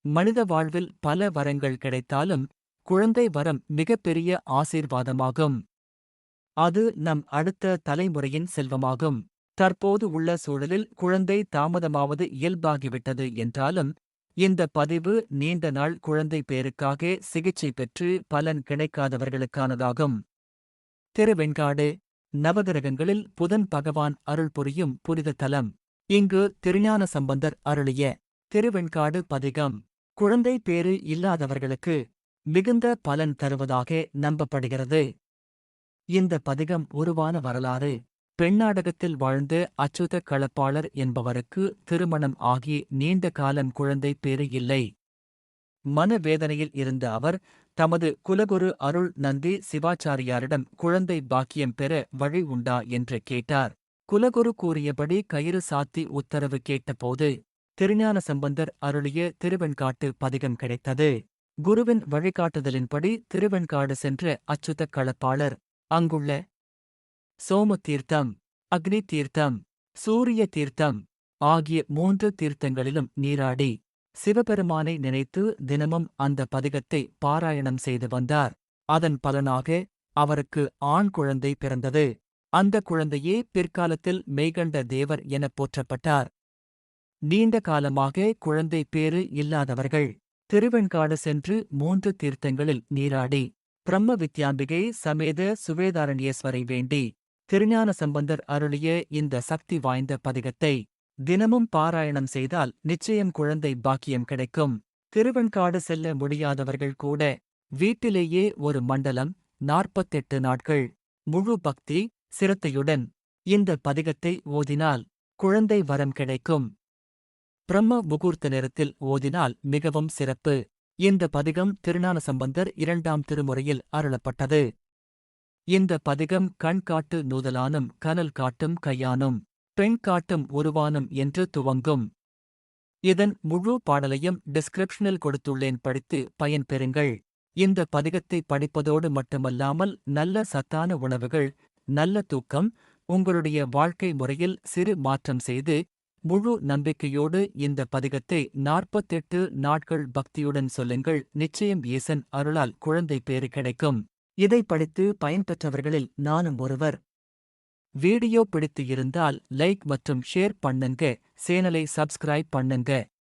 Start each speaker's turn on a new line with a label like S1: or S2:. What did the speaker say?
S1: மனித வாழ்வில் பல வரங்கள் கிடைத்தாலும் குழந்தை வரம் மிகப்பெரிய ஆசீர்வாதமாகும். அது நம் அடுத்த தலைமுறையின் செல்வமாகும். தற்போது உள்ள சூழலில் குழந்தை தாமதமாவது இயல்பாகிவிட்டது என்றாலும், இந்த பதிவு நீண்ட நாள் குழந்தை பேறுக்காக சிகிச்சை பெற்று பலன் கிடைக்காதவர்களுக்கானதாகும். திருவெண்காடு நவகிரகங்களில் புதன் பகவான் அருள் புரியும் புனித தலம். இங்கு திருஞான சம்பந்தர் அருளிய திருவெண்காடு பதிகம் குழந்தை பேறு இல்லாதவர்களுக்கு மிகுந்த பலன் தருவதாக நம்பப்படுகிறது. இந்த பதிகம் உருவான வரலாறு: பெண்ணாடகத்தில் வாழ்ந்த அச்சுத களப்பாளர் என்பவருக்கு திருமணம் ஆகி நீண்ட காலம் குழந்தை பேறு இல்லை. மனவேதனையில் இருந்த அவர் தமது குலகுரு அருள் நந்தி சிவாச்சாரியாரிடம் குழந்தை பாக்கியம் பெற வழி உண்டா என்று கேட்டார். குலகுரு கூறியபடி கயிறு சாத்தி உத்தரவு கேட்டபோது திருஞான சம்பந்தர் அருளிய திருவெண்காட்டு பதிகம் கிடைத்தது. குருவின் வழிகாட்டுதலின்படி திருவெண்காடு சென்ற அச்சுத களப்பாளர் அங்குள்ள சோம தீர்த்தம், அக்னி தீர்த்தம், சூரிய தீர்த்தம் ஆகிய 3 தீர்த்தங்களிலும் நீராடி சிவபெருமானை நினைத்து தினமும் அந்த பதிகத்தை பாராயணம் செய்து வந்தார். அதன் பலனாக அவருக்கு ஆண் குழந்தை பிறந்தது. அந்த குழந்தையே பிற்காலத்தில் மெய்கண்ட தேவர் எனப் போற்றப்பட்டார். நீண்ட காலமாக குழந்தை பேறு இல்லாதவர்கள் திருவெண்காடு சென்று 3 தீர்த்தங்களில் நீராடி பிரம்ம வித்யாம்பிகை சமேத சுவேதாரண்யேஸ்வரை வேண்டி திருஞான சம்பந்தர் அருளிய இந்த சக்தி வாய்ந்த பதிகத்தை தினமும் பாராயணம் செய்தால் நிச்சயம் குழந்தை பாக்கியம் கிடைக்கும். திருவெண்காடு செல்ல முடியாதவர்கள் கூட வீட்டிலேயே ஒரு மண்டலம் 48 நாட்கள் முழு பக்தி சிரத்தையுடன் இந்த பதிகத்தை ஓதினால் குழந்தை வரம் கிடைக்கும். பிரம்ம முகூர்த்த நேரத்தில் ஓதினால் மிகவும் சிறப்பு. இந்த பதிகம் திருஞான சம்பந்தர் 2ஆம் திருமுறையில் அருளப்பட்டது. இந்த பதிகம் கண் காட்டு நூதலானும் கனல் காட்டும் கையானும் பெண் காட்டும் உருவானும் என்று துவங்கும். இதன் முழு பாடலையும் டிஸ்கிரிப்ஷனில் கொடுத்துள்ளேன், படித்து பயன் பெறுங்கள். இந்த பதிகத்தை படிப்பதோடு மட்டுமல்லாமல் நல்ல சத்தான உணவுகள், நல்ல தூக்கம், உங்களுடைய வாழ்க்கை முறையில் சிறு மாற்றம் செய்து முழு நம்பிக்கையோடு இந்த பதிகத்தை 48 நாட்கள் பக்தியுடன் சொல்லுங்கள். நிச்சயம் ஈசன் அருளால் குழந்தை பேறு கிடைக்கும். இதை படித்து பயன்பெற்றவர்களில் நானும் ஒருவர். வீடியோ பிடித்து இருந்தால் லைக் மற்றும் ஷேர் பண்ணுங்க. சேனலை சப்ஸ்கிரைப் பண்ணுங்க.